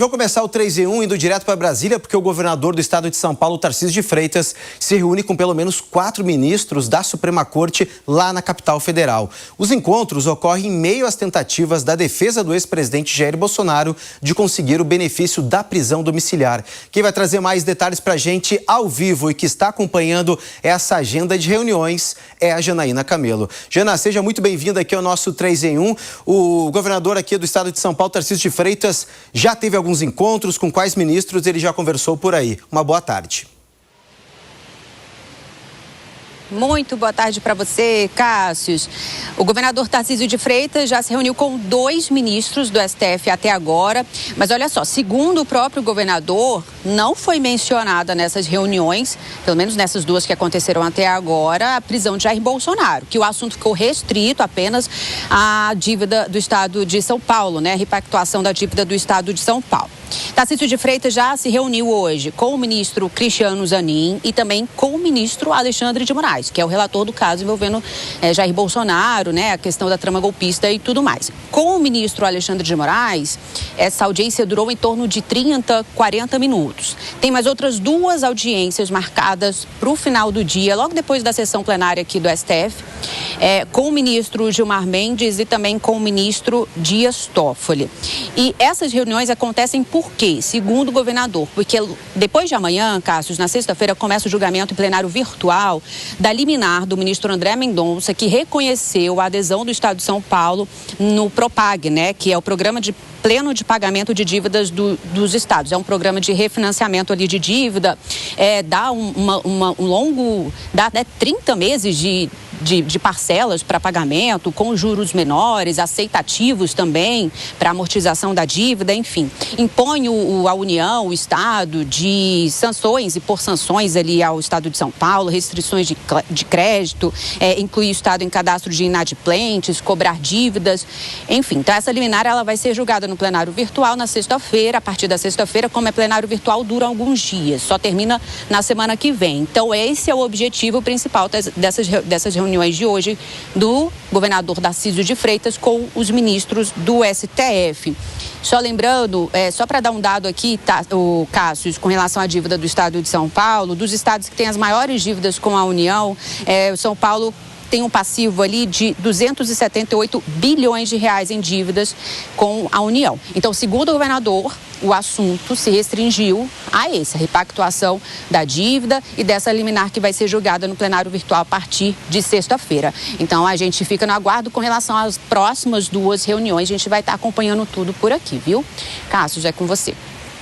Vou começar o 3 em 1 indo direto para Brasília, porque o governador do estado de São Paulo, Tarcísio de Freitas, se reúne com pelo menos 4 ministros da Suprema Corte lá na capital federal. Os encontros ocorrem em meio às tentativas da defesa do ex-presidente Jair Bolsonaro de conseguir o benefício da prisão domiciliar. Quem vai trazer mais detalhes para a gente ao vivo e que está acompanhando essa agenda de reuniões é a Janaína Camelo. Jana, seja muito bem-vinda aqui ao nosso 3 em 1. O governador aqui do estado de São Paulo, Tarcísio de Freitas, já teve alguns encontros, com quais ministros ele já conversou por aí. Uma boa tarde. Muito boa tarde para você, Cássio. O governador Tarcísio de Freitas já se reuniu com 2 ministros do STF até agora. Mas olha só, segundo o próprio governador, não foi mencionada nessas reuniões, pelo menos nessas 2 que aconteceram até agora, a prisão de Jair Bolsonaro, que o assunto ficou restrito apenas à dívida do estado de São Paulo, né? A repactuação da dívida do estado de São Paulo. Tarcísio de Freitas já se reuniu hoje com o ministro Cristiano Zanin e também com o ministro Alexandre de Moraes, que é o relator do caso envolvendo Jair Bolsonaro, né, a questão da trama golpista e tudo mais. Com o ministro Alexandre de Moraes, essa audiência durou em torno de 30, 40 minutos. Tem mais outras 2 audiências marcadas para o final do dia, logo depois da sessão plenária aqui do STF, com o ministro Gilmar Mendes e também com o ministro Dias Toffoli. E essas reuniões acontecem por quê? Segundo o governador, porque depois de amanhã, Cássio, na sexta-feira, começa o julgamento em plenário virtual da liminar do ministro André Mendonça, que reconheceu a adesão do estado de São Paulo no PROPAG, né, que é o programa de pleno de pagamento de dívidas dos estados. É um programa de refinanciamento ali de dívida, dá dá 30 meses de parcelas para pagamento, com juros menores, aceitativos também para amortização da dívida, enfim. Impõe a União, o Estado, de sanções e por sanções ali ao Estado de São Paulo, restrições de crédito, inclui o Estado em cadastro de inadimplentes, cobrar dívidas, enfim. Então essa liminar ela vai ser julgada no plenário virtual na sexta-feira. A partir da sexta-feira, como é plenário virtual, dura alguns dias, só termina na semana que vem. Então esse é o objetivo principal dessas reuniões de hoje do governador Tarcísio de Freitas com os ministros do STF. Só lembrando, só para dar um dado aqui, tá, o Cássio, com relação à dívida do estado de São Paulo, dos estados que têm as maiores dívidas com a União, o São Paulo tem um passivo ali de 278 bilhões de reais em dívidas com a União. Então, segundo o governador, o assunto se restringiu a a repactuação da dívida e dessa liminar que vai ser julgada no plenário virtual a partir de sexta-feira. Então, a gente fica no aguardo com relação às próximas 2 reuniões. A gente vai estar acompanhando tudo por aqui, viu? Cássio, já é com você.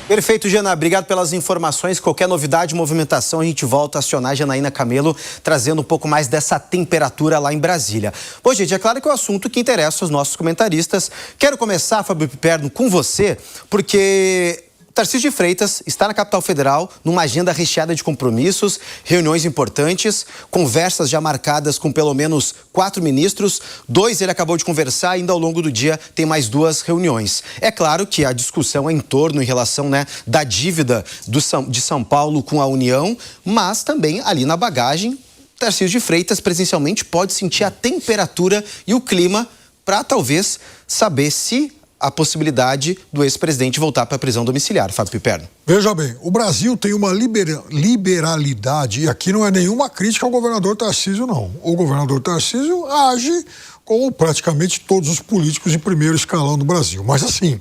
Perfeito, Jana. Obrigado pelas informações. Qualquer novidade, movimentação, a gente volta a acionar a Janaína Camelo, trazendo um pouco mais dessa temperatura lá em Brasília. Bom, gente, é claro que é o assunto que interessa aos nossos comentaristas. Quero começar, Fábio Piperno, com você, porque Tarcísio de Freitas está na capital federal numa agenda recheada de compromissos, reuniões importantes, conversas já marcadas com pelo menos 4 ministros. 2 ele acabou de conversar, ainda ao longo do dia tem mais 2 reuniões. É claro que a discussão é em torno, em relação, né, da dívida de São Paulo com a União, mas também ali na bagagem, Tarcísio de Freitas presencialmente pode sentir a temperatura e o clima para talvez saber se a possibilidade do ex-presidente voltar para a prisão domiciliar. Fábio Piperno. Veja bem, o Brasil tem uma liberalidade, e aqui não é nenhuma crítica ao governador Tarcísio, não. O governador Tarcísio age como praticamente todos os políticos de primeiro escalão do Brasil. Mas assim,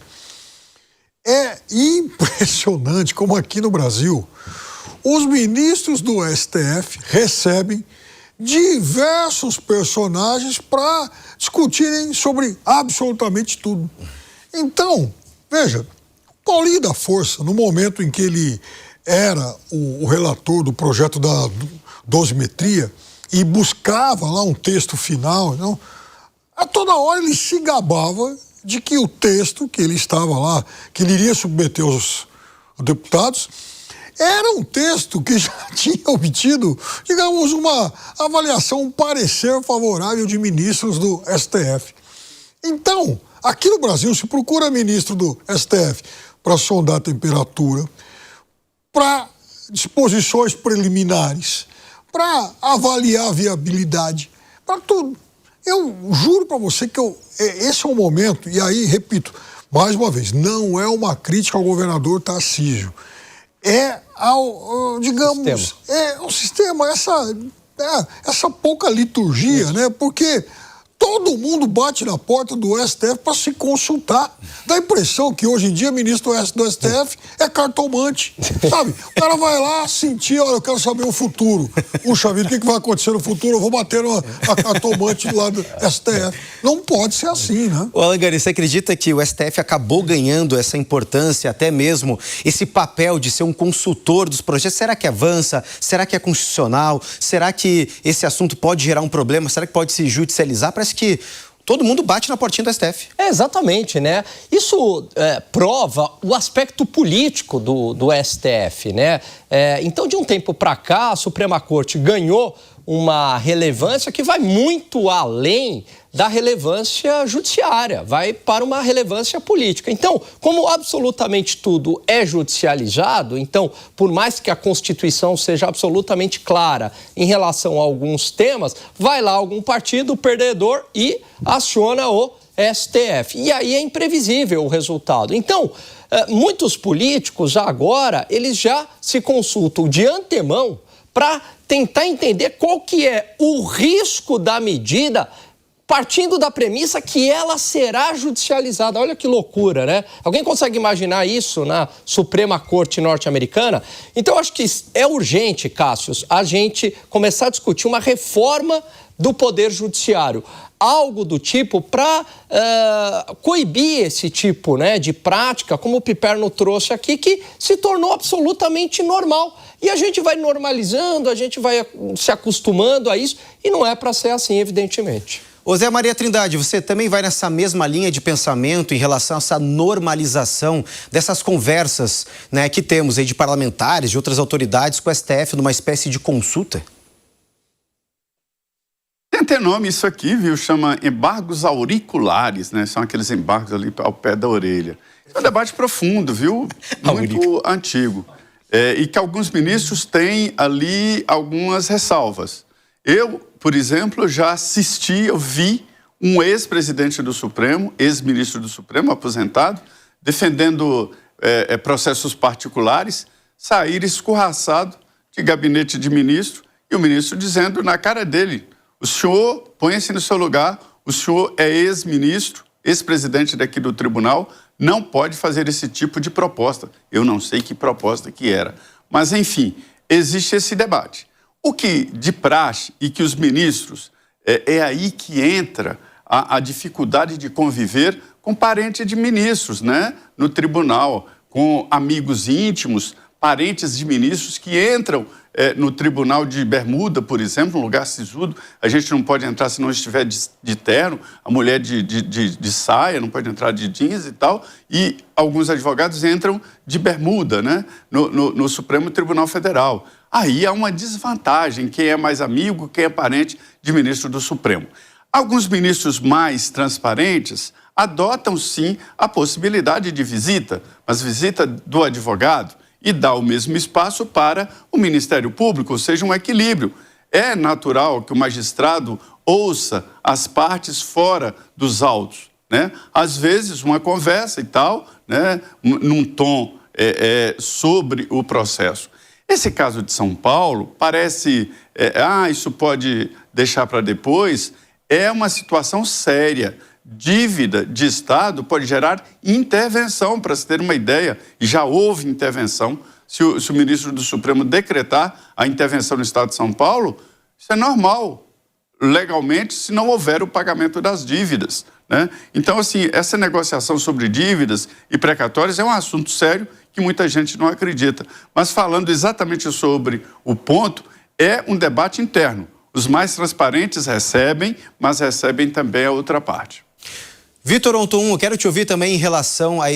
é impressionante como aqui no Brasil os ministros do STF recebem diversos personagens para discutirem sobre absolutamente tudo. Então, veja, Paulinho da Força, no momento em que ele era o relator do projeto da dosimetria e buscava lá um texto final, não, a toda hora ele se gabava de que o texto que ele estava lá, que ele iria submeter aos deputados, era um texto que já tinha obtido, digamos, uma avaliação, um parecer favorável de ministros do STF. Então, aqui no Brasil, se procura ministro do STF para sondar a temperatura, para disposições preliminares, para avaliar a viabilidade, para tudo. Eu juro para você que esse é o momento, e aí, repito, mais uma vez, não é uma crítica ao governador Tarcísio. É ao digamos, é o sistema, essa pouca liturgia, né? Porque todo mundo bate na porta do STF para se consultar. Dá a impressão que hoje em dia o ministro do STF é cartomante, sabe? O cara vai lá sentir, olha, eu quero saber o futuro. Puxa vida, o que vai acontecer no futuro? Eu vou bater a cartomante lá do STF. Não pode ser assim, né? Ô, Alan Gani, você acredita que o STF acabou ganhando essa importância, até mesmo esse papel de ser um consultor dos projetos? Será que avança? Será que é constitucional? Será que esse assunto pode gerar um problema? Será que pode se judicializar? Parece que todo mundo bate na portinha do STF. Exatamente, né? Isso prova o aspecto político do STF, né? Então, de um tempo para cá, a Suprema Corte ganhou uma relevância que vai muito além da relevância judiciária, vai para uma relevância política. Então, como absolutamente tudo é judicializado, então, por mais que a Constituição seja absolutamente clara em relação a alguns temas, vai lá algum partido perdedor e aciona o STF. E aí é imprevisível o resultado. Então, muitos políticos agora, eles já se consultam de antemão para tentar entender qual que é o risco da medida, partindo da premissa que ela será judicializada. Olha que loucura, né? Alguém consegue imaginar isso na Suprema Corte norte-americana? Então, eu acho que é urgente, Cássius, a gente começar a discutir uma reforma do Poder Judiciário. Algo do tipo para coibir esse tipo, né, de prática, como o Piperno trouxe aqui, que se tornou absolutamente normal. E a gente vai normalizando, a gente vai se acostumando a isso, e não é para ser assim, evidentemente. Ô Zé Maria Trindade, você também vai nessa mesma linha de pensamento em relação a essa normalização dessas conversas, né, que temos aí de parlamentares, de outras autoridades com o STF numa espécie de consulta? Tem até nome isso aqui, viu? Chama embargos auriculares, né? São aqueles embargos ali ao pé da orelha. É um debate profundo, viu? Muito antigo. E que alguns ministros têm ali algumas ressalvas. Eu, por exemplo, já assisti, eu vi um ex-presidente do Supremo, ex-ministro do Supremo, aposentado, defendendo processos particulares, sair escorraçado de gabinete de ministro e o ministro dizendo na cara dele: o senhor põe-se no seu lugar, o senhor é ex-ministro, ex-presidente daqui do tribunal, não pode fazer esse tipo de proposta. Eu não sei que proposta que era. Mas, enfim, existe esse debate. O que de praxe e que os ministros, é aí que entra a dificuldade de conviver com parentes de ministros, né? No tribunal, com amigos íntimos, parentes de ministros que entram no tribunal de Bermuda, por exemplo, um lugar sisudo. A gente não pode entrar se não estiver de terno, a mulher de saia não pode entrar de jeans e tal, e alguns advogados entram de bermuda, né, no Supremo Tribunal Federal. Aí há uma desvantagem, quem é mais amigo, quem é parente de ministro do Supremo. Alguns ministros mais transparentes adotam, sim, a possibilidade de visita, mas visita do advogado, e dá o mesmo espaço para o Ministério Público, ou seja, um equilíbrio. É natural que o magistrado ouça as partes fora dos autos, né? Às vezes, uma conversa e tal, né? Num tom sobre o processo. Esse caso de São Paulo parece, isso pode deixar para depois, é uma situação séria. Dívida de Estado pode gerar intervenção, para se ter uma ideia, e já houve intervenção. Se o ministro do Supremo decretar a intervenção no Estado de São Paulo, isso é normal, legalmente, se não houver o pagamento das dívidas, né? Então, assim, essa negociação sobre dívidas e precatórias é um assunto sério que muita gente não acredita. Mas falando exatamente sobre o ponto, é um debate interno. Os mais transparentes recebem, mas recebem também a outra parte. Vitor Onton, eu quero te ouvir também em relação a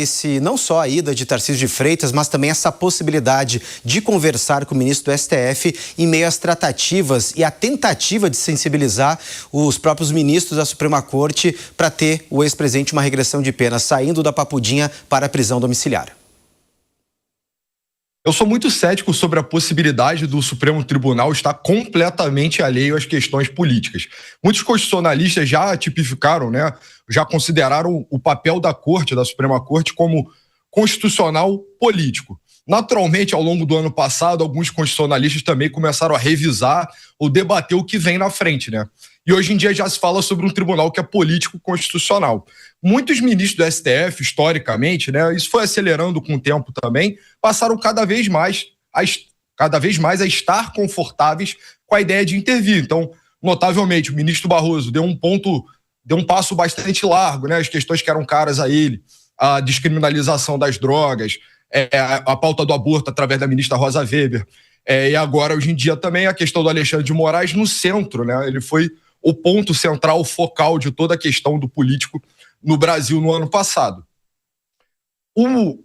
não só a ida de Tarcísio de Freitas, mas também essa possibilidade de conversar com o ministro do STF em meio às tratativas e a tentativa de sensibilizar os próprios ministros da Suprema Corte para ter o ex-presidente uma regressão de pena, saindo da papudinha para a prisão domiciliar. Eu sou muito cético sobre a possibilidade do Supremo Tribunal estar completamente alheio às questões políticas. Muitos constitucionalistas já tipificaram, né, já consideraram o papel da Corte, da Suprema Corte, como constitucional político. Naturalmente, ao longo do ano passado, alguns constitucionalistas também começaram a revisar ou debater o que vem na frente, né? E hoje em dia já se fala sobre um tribunal que é político-constitucional. Muitos ministros do STF, historicamente, né, isso foi acelerando com o tempo também, passaram cada vez mais a estar confortáveis com a ideia de intervir. Então, notavelmente, o ministro Barroso deu um passo bastante largo, né? As questões que eram caras a ele, a descriminalização das drogas, a pauta do aborto através da ministra Rosa Weber, e agora, hoje em dia, também a questão do Alexandre de Moraes no centro, né? Ele foi o ponto central, focal de toda a questão do político no Brasil no ano passado. O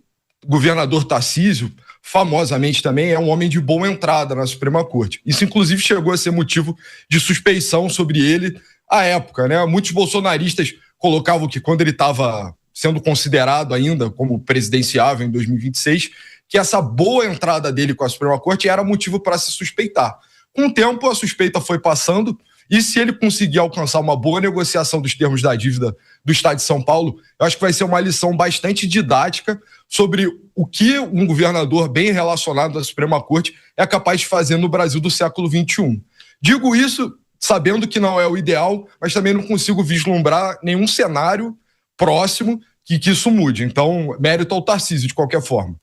governador Tarcísio, famosamente também, é um homem de boa entrada na Suprema Corte. Isso, inclusive, chegou a ser motivo de suspeição sobre ele à época, né? Muitos bolsonaristas colocavam que quando ele estava sendo considerado ainda como presidenciável em 2026, que essa boa entrada dele com a Suprema Corte era motivo para se suspeitar. Com o tempo, a suspeita foi passando, e se ele conseguir alcançar uma boa negociação dos termos da dívida do Estado de São Paulo, eu acho que vai ser uma lição bastante didática sobre o que um governador bem relacionado à Suprema Corte é capaz de fazer no Brasil do século XXI. Digo isso sabendo que não é o ideal, mas também não consigo vislumbrar nenhum cenário próximo que isso mude. Então, mérito ao Tarcísio, de qualquer forma.